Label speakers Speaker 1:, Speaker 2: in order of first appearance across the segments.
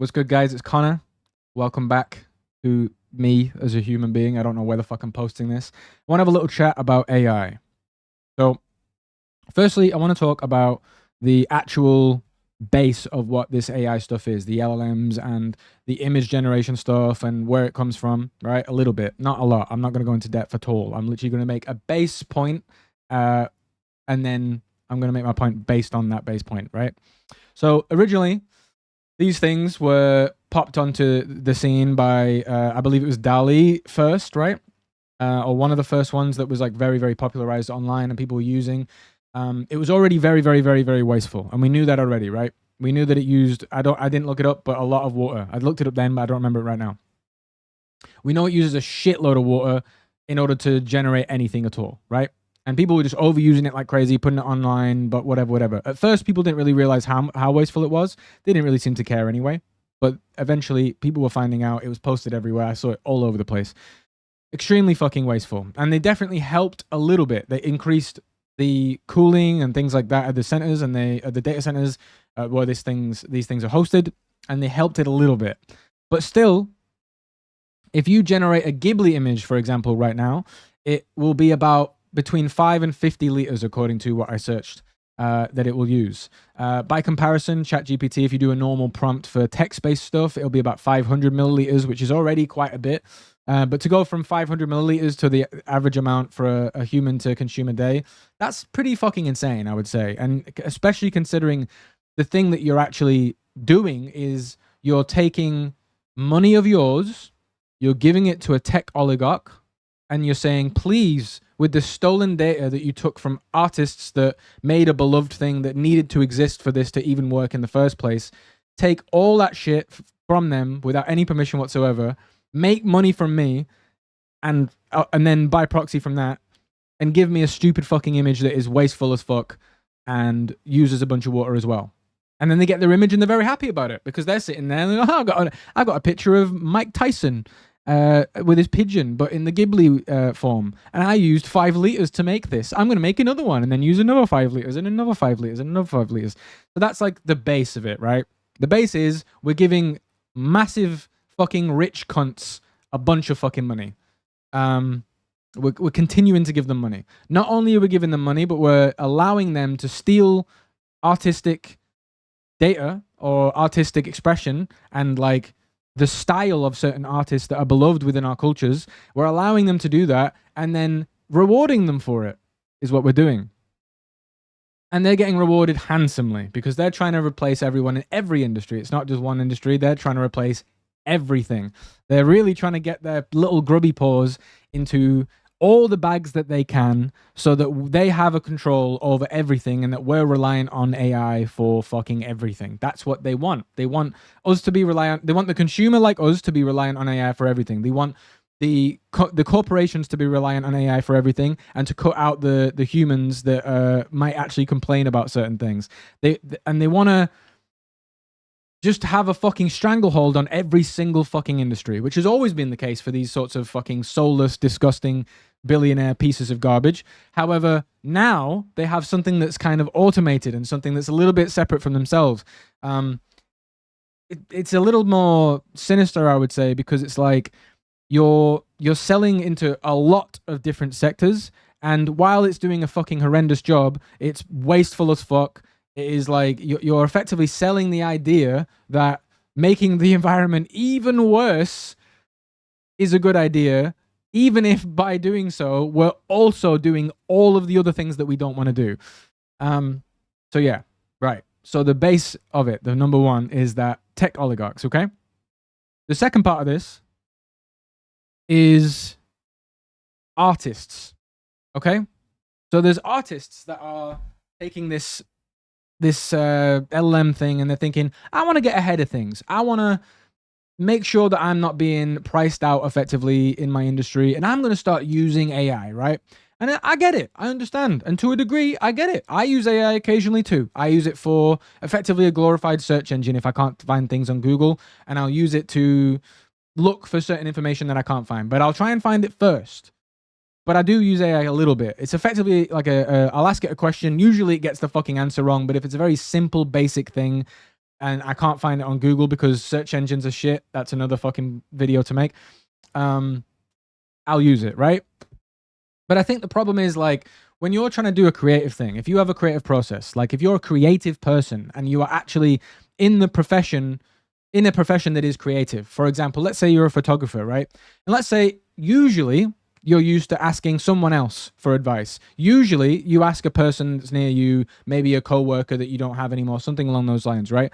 Speaker 1: What's good, guys? It's Connor. Welcome back to me as a human being. I don't know where the fuck I'm posting this. I want to have a little chat about AI. So, firstly, I want to talk about the actual base of what this AI stuff is, the LLMs and the image generation stuff and where it comes from, right? A little bit, not a lot. I'm not going to go into depth at all. I'm literally going to make a base point, and then I'm going to make my point based on that base point, right? So, originally, these things were popped onto the scene by, I believe it was DALL-E first, right? Or one of the first ones that was like very, very popularized online and people were using. It was already very, very, very, very wasteful, and we knew that already, right? We knew that it used, I didn't look it up, but a lot of water. I looked it up then, but I don't remember it right now. We know it uses a shitload of water in order to generate anything at all, right? And people were just overusing it like crazy, putting it online, but whatever. At first, people didn't really realize how wasteful it was. They didn't really seem to care anyway. But eventually, people were finding out. It was posted everywhere. I saw it all over the place. Extremely fucking wasteful. And they definitely helped a little bit. They increased the cooling and things like that at the centers and the data centers where these things are hosted. And they helped it a little bit. But still, if you generate a Ghibli image, for example, right now, it will be about between 5 and 50 liters, according to what I searched, that it will use. By comparison, ChatGPT, if you do a normal prompt for text-based stuff, it'll be about 500 milliliters, which is already quite a bit. But to go from 500 milliliters to the average amount for a human to consume a day, that's pretty fucking insane, I would say. And especially considering the thing that you're actually doing is you're taking money of yours, you're giving it to a tech oligarch, and you're saying, please, with the stolen data that you took from artists that made a beloved thing that needed to exist for this to even work in the first place, take all that shit from them without any permission whatsoever, make money from me, and then by proxy from that, and give me a stupid fucking image that is wasteful as fuck and uses a bunch of water as well. And then they get their image and they're very happy about it because they're sitting there and they're like, oh, I've got a picture of Mike Tyson with his pigeon, but in the Ghibli form. And I used 5 liters to make this. I'm going to make another one and then use another 5 liters and another 5 liters and another 5 liters. So that's like the base of it, right? The base is we're giving massive fucking rich cunts a bunch of fucking money. We're continuing to give them money. Not only are we giving them money, but we're allowing them to steal artistic data or artistic expression and like the style of certain artists that are beloved within our cultures. We're allowing them to do that and then rewarding them for it is what we're doing. And they're getting rewarded handsomely because they're trying to replace everyone in every industry. It's not just one industry. They're trying to replace everything. They're really trying to get their little grubby paws into all the bags that they can so that they have a control over everything and that we're reliant on AI for fucking everything. That's what they want. They want us to be reliant. They want the consumer like us to be reliant on AI for everything. They want the corporations to be reliant on AI for everything and to cut out the humans that might actually complain about certain things. They want to just have a fucking stranglehold on every single fucking industry, which has always been the case for these sorts of fucking soulless, disgusting billionaire pieces of garbage. However, now they have something that's kind of automated and something that's a little bit separate from themselves. It's a little more sinister, I would say, because it's like you're selling into a lot of different sectors, and while it's doing a fucking horrendous job, it's wasteful as fuck. It is like you're effectively selling the idea that making the environment even worse is a good idea, even if by doing so, we're also doing all of the other things that we don't want to do. So yeah, right. So the base of it, the number one, is that tech oligarchs, okay? The second part of this is artists, okay? So there's artists that are taking this LLM thing and they're thinking, I want to get ahead of things. I want to make sure that I'm not being priced out effectively in my industry, and I'm going to start using AI, right? And I get it. I understand. And to a degree, I get it. I use AI occasionally too. I use it for effectively a glorified search engine if I can't find things on Google, and I'll use it to look for certain information that I can't find, but I'll try and find it first. But I do use AI a little bit. It's effectively like I'll ask it a question. Usually it gets the fucking answer wrong, but if it's a very simple, basic thing, and I can't find it on Google because search engines are shit. That's another fucking video to make. I'll use it, right? But I think the problem is, like, when you're trying to do a creative thing, if you have a creative process, like if you're a creative person and you are actually in a profession that is creative. For example, let's say you're a photographer, right? And let's say usually you're used to asking someone else for advice. Usually you ask a person that's near you, maybe a coworker that you don't have anymore, something along those lines, right?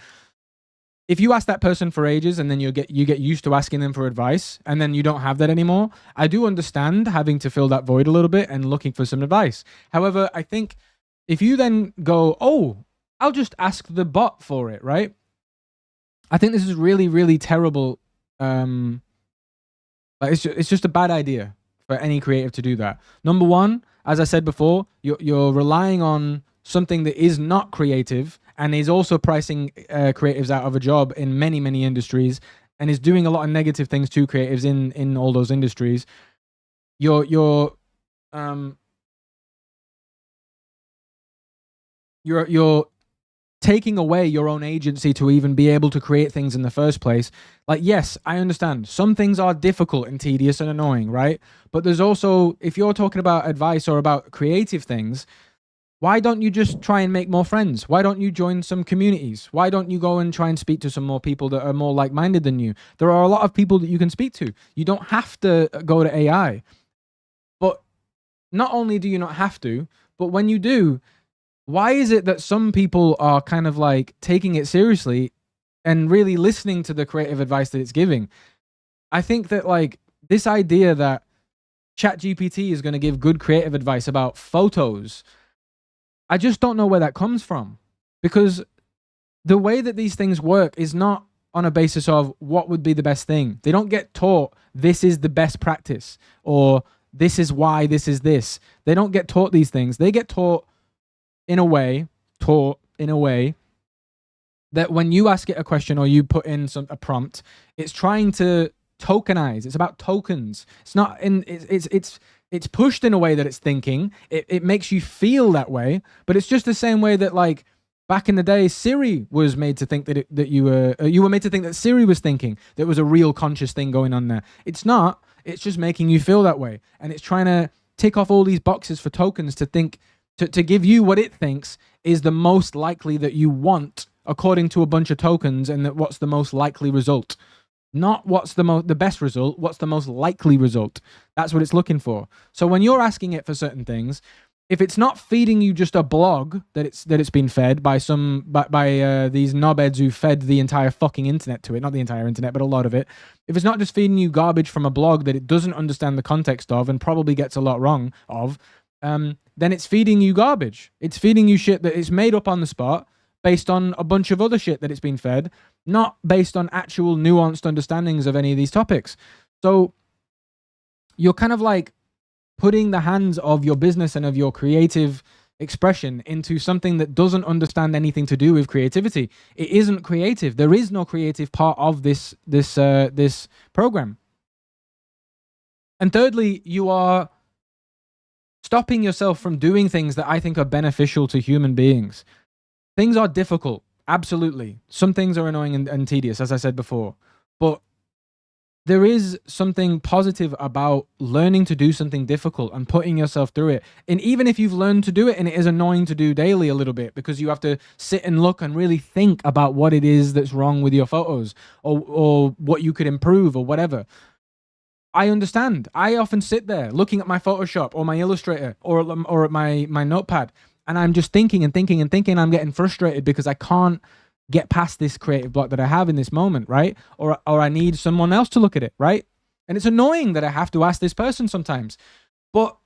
Speaker 1: If you ask that person for ages and then you get used to asking them for advice and then you don't have that anymore, I do understand having to fill that void a little bit and looking for some advice. However, I think if you then go, oh, I'll just ask the bot for it, right? I think this is really, really terrible. It's just a bad idea for any creative to do that. Number one, as I said before, you're relying on something that is not creative and is also pricing creatives out of a job in many, many industries, and is doing a lot of negative things to creatives in all those industries. You're taking away your own agency to even be able to create things in the first place. Like, yes, I understand some things are difficult and tedious and annoying, right? But there's also, if you're talking about advice or about creative things, why don't you just try and make more friends? Why don't you join some communities? Why don't you go and try and speak to some more people that are more like-minded than you? There are a lot of people that you can speak to. You don't have to go to AI. But not only do you not have to, but when you do, why is it that some people are kind of like taking it seriously and really listening to the creative advice that it's giving? I think that, like, this idea that ChatGPT is going to give good creative advice about photos, I just don't know where that comes from, because the way that these things work is not on a basis of what would be the best thing. They don't get taught this is the best practice or this is why this is this. They don't get taught these things. They get taught in a way that when you ask it a question or you put in a prompt, it's trying to tokenize. It's about tokens. It's not in. It's pushed in a way that it's thinking. It makes you feel that way, but it's just the same way that, like, back in the day, Siri was made to think that you were made to think that Siri was thinking. There was a real conscious thing going on there. It's not. It's just making you feel that way, and it's trying to tick off all these boxes for tokens to think. To give you what it thinks is the most likely that you want according to a bunch of tokens, and that what's the most likely result. Not what's the best result, what's the most likely result. That's what it's looking for. So when you're asking it for certain things, if it's not feeding you just a blog that it's been fed by these knobheads who fed the entire fucking internet to it, not the entire internet, but a lot of it. If it's not just feeding you garbage from a blog that it doesn't understand the context of and probably gets a lot wrong of, then it's feeding you garbage. It's feeding you shit that is made up on the spot based on a bunch of other shit that it's been fed, not based on actual nuanced understandings of any of these topics. So you're kind of like putting the hands of your business and of your creative expression into something that doesn't understand anything to do with creativity. It isn't creative. There is no creative part of this program. And thirdly, you are stopping yourself from doing things that I think are beneficial to human beings. Things are difficult, absolutely. Some things are annoying and tedious, as I said before. But there is something positive about learning to do something difficult and putting yourself through it. And even if you've learned to do it and it is annoying to do daily a little bit, because you have to sit and look and really think about what it is that's wrong with your photos or what you could improve or whatever. I understand. I often sit there looking at my Photoshop or my Illustrator or at my notepad, and I'm just thinking and thinking and thinking. I'm getting frustrated because I can't get past this creative block that I have in this moment, right? Or I need someone else to look at it, right? And it's annoying that I have to ask this person sometimes. But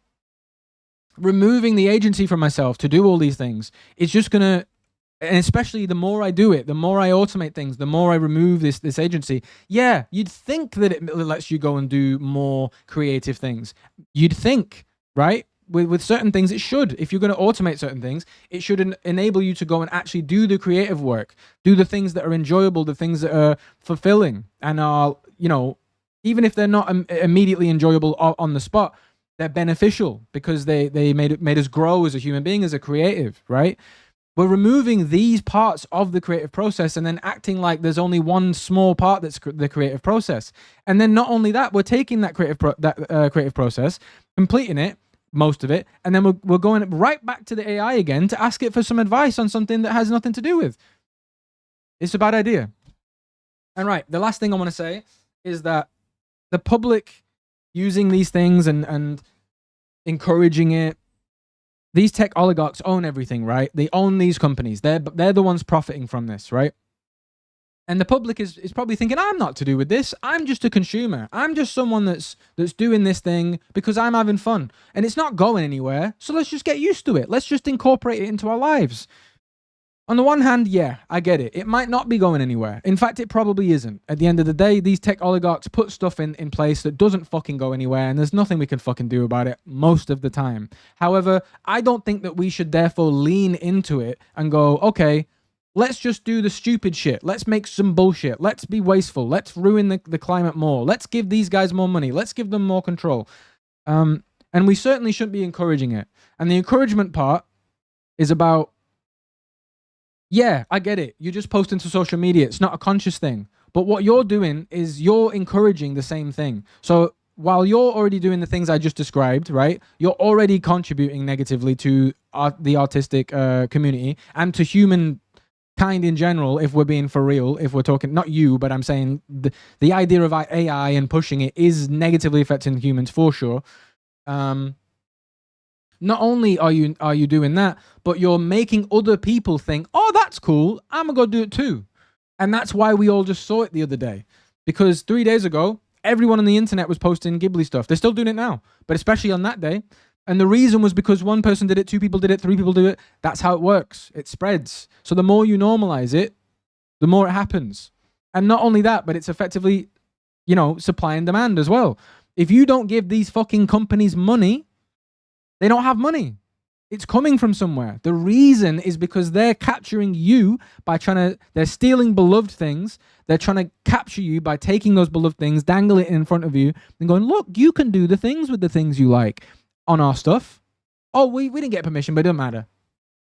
Speaker 1: removing the agency from myself to do all these things is just going to, and especially the more I do it, the more I automate things, the more I remove this agency. Yeah, you'd think that it lets you go and do more creative things. You'd think, right? With certain things, it should. If you're going to automate certain things, it should enable you to go and actually do the creative work, do the things that are enjoyable, the things that are fulfilling, and are, even if they're not immediately enjoyable on the spot, they're beneficial because they made us grow as a human being, as a creative, right? We're removing these parts of the creative process and then acting like there's only one small part that's the creative process. And then not only that, we're taking that creative process, completing it, most of it, and then we're going right back to the AI again to ask it for some advice on something that has nothing to do with. It's a bad idea. And right, the last thing I want to say is that the public using these things and encouraging it, these tech oligarchs own everything, right? They own these companies. They're the ones profiting from this, right? And the public is probably thinking, I'm not to do with this. I'm just a consumer. I'm just someone that's doing this thing because I'm having fun. And it's not going anywhere. So let's just get used to it. Let's just incorporate it into our lives. On the one hand, yeah, I get it. It might not be going anywhere. In fact, it probably isn't. At the end of the day, these tech oligarchs put stuff in place that doesn't fucking go anywhere, and there's nothing we can fucking do about it most of the time. However, I don't think that we should therefore lean into it and go, okay, let's just do the stupid shit. Let's make some bullshit. Let's be wasteful. Let's ruin the climate more. Let's give these guys more money. Let's give them more control. And we certainly shouldn't be encouraging it. And the encouragement part is about, yeah, I get it. You're just posting to social media. It's not a conscious thing. But what you're doing is you're encouraging the same thing. So while you're already doing the things I just described, right, you're already contributing negatively to the artistic community and to humankind in general, if we're being for real, if we're talking, not you, but I'm saying the idea of AI and pushing it is negatively affecting humans for sure. Not only are you doing that, but you're making other people think, oh, that's cool, I'm gonna go do it too. And that's why we all just saw it the other day. Because 3 days ago, everyone on the internet was posting Ghibli stuff. They're still doing it now, but especially on that day. And the reason was because one person did it, 2 people did it, 3 people do it. That's how it works. It spreads. So the more you normalize it, the more it happens. And not only that, but it's effectively, supply and demand as well. If you don't give these fucking companies money, they don't have money. It's coming from somewhere. The reason is because they're capturing you by they're stealing beloved things. They're trying to capture you by taking those beloved things, dangle it in front of you, and going, look, you can do the things with the things you like on our stuff. Oh, we didn't get permission, but it doesn't matter.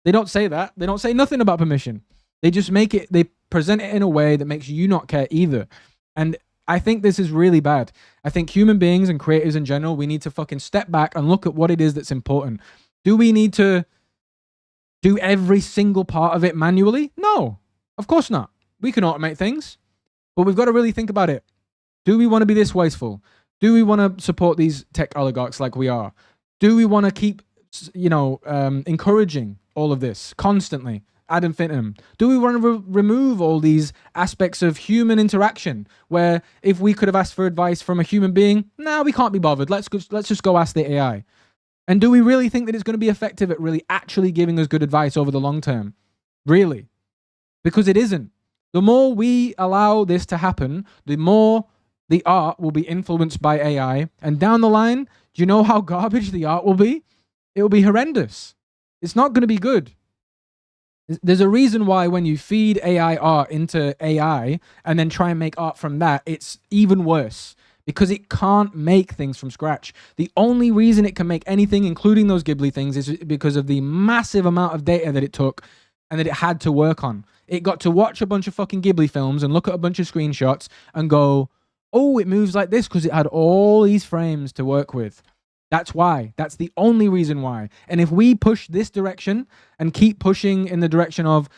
Speaker 1: They don't say that. They don't say nothing about permission. They just they present it in a way that makes you not care either. And I think this is really bad. I think human beings and creators in general, we need to fucking step back and look at what it is that's important. Do we need to do every single part of it manually? No, of course not. We can automate things, but we've got to really think about it. Do we want to be this wasteful? Do we want to support these tech oligarchs like we are? Do we want to keep, encouraging all of this constantly? Ad infinitum. Do we want to remove all these aspects of human interaction where if we could have asked for advice from a human being, we can't be bothered. Let's just go ask the AI. And do we really think that it's going to be effective at really actually giving us good advice over the long term? Really? Because it isn't. The more we allow this to happen, the more the art will be influenced by AI. And down the line, do you know how garbage the art will be? It will be horrendous. It's not going to be good. There's a reason why when you feed AI art into AI and then try and make art from that, it's even worse because it can't make things from scratch. The only reason it can make anything, including those Ghibli things, is because of the massive amount of data that it took and that it had to work on. It got to watch a bunch of fucking Ghibli films and look at a bunch of screenshots and go, oh, it moves like this because it had all these frames to work with. That's why. That's the only reason why. And if we push this direction and keep pushing in the direction of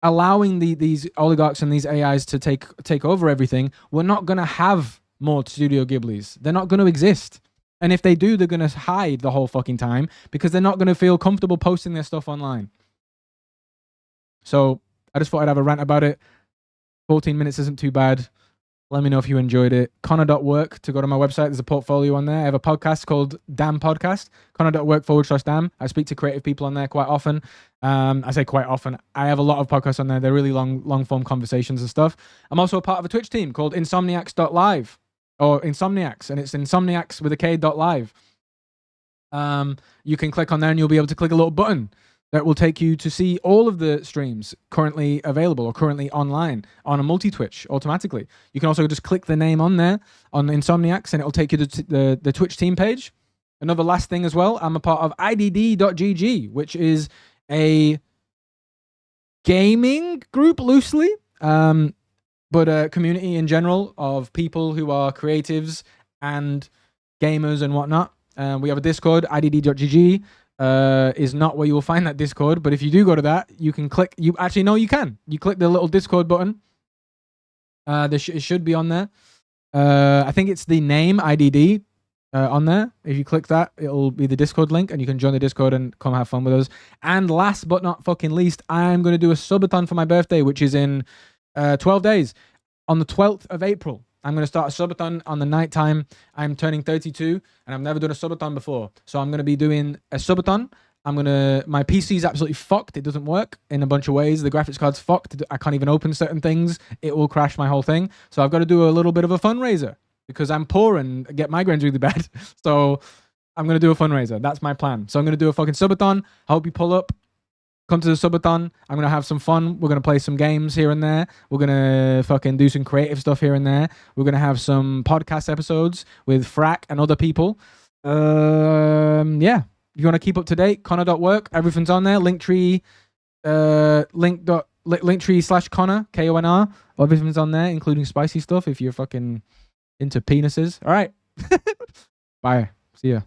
Speaker 1: allowing these oligarchs and these AIs to take over everything, we're not going to have more Studio Ghiblis. They're not going to exist. And if they do, they're going to hide the whole fucking time because they're not going to feel comfortable posting their stuff online. So I just thought I'd have a rant about it. 14 minutes isn't too bad. Let me know if you enjoyed it. Connor.work to go to my website. There's a portfolio on there. I have a podcast called Damn Podcast. Connor.work/Damn. I speak to creative people on there quite often. I say quite often. I have a lot of podcasts on there. They're really long form conversations and stuff. I'm also a part of a Twitch team called Insomniacs.live or Insomniacs, and it's Insomniacs with a K.live. You can click on there and you'll be able to click a little button that will take you to see all of the streams currently available or currently online on a multi-Twitch automatically. You can also just click the name on there on Insomniacs and it'll take you to the Twitch team page. Another last thing as well, I'm a part of IDD.gg, which is a gaming group loosely, but a community in general of people who are creatives and gamers and whatnot. We have a Discord, idd.gg. Is not where you will find that Discord, but if you do go to that, you can click. You actually no, you can. You click the little Discord button. It should be on there. I think it's the name IDD on there. If you click that, it'll be the Discord link, and you can join the Discord and come have fun with us. And last but not fucking least, I'm going to do a subathon for my birthday, which is in 12 days. On the 12th of April, I'm going to start a subathon on the night time. I'm turning 32, and I've never done a subathon before. So I'm going to be doing a subathon. My PC is absolutely fucked. It doesn't work in a bunch of ways. The graphics card's fucked. I can't even open certain things. It will crash my whole thing. So I've got to do a little bit of a fundraiser because I'm poor and get migraines really bad. So I'm going to do a fundraiser. That's my plan. So I'm going to do a fucking subathon. I hope you pull up. Come to the subathon. I'm going to have some fun. We're going to play some games here and there. We're going to fucking do some creative stuff here and there. We're going to have some podcast episodes with Frack and other people. Yeah. If you want to keep up to date, Connor.work, everything's on there. Linktree, Linktree/Connor, KONR. Everything's on there, including spicy stuff if you're fucking into penises. All right. Bye. See ya.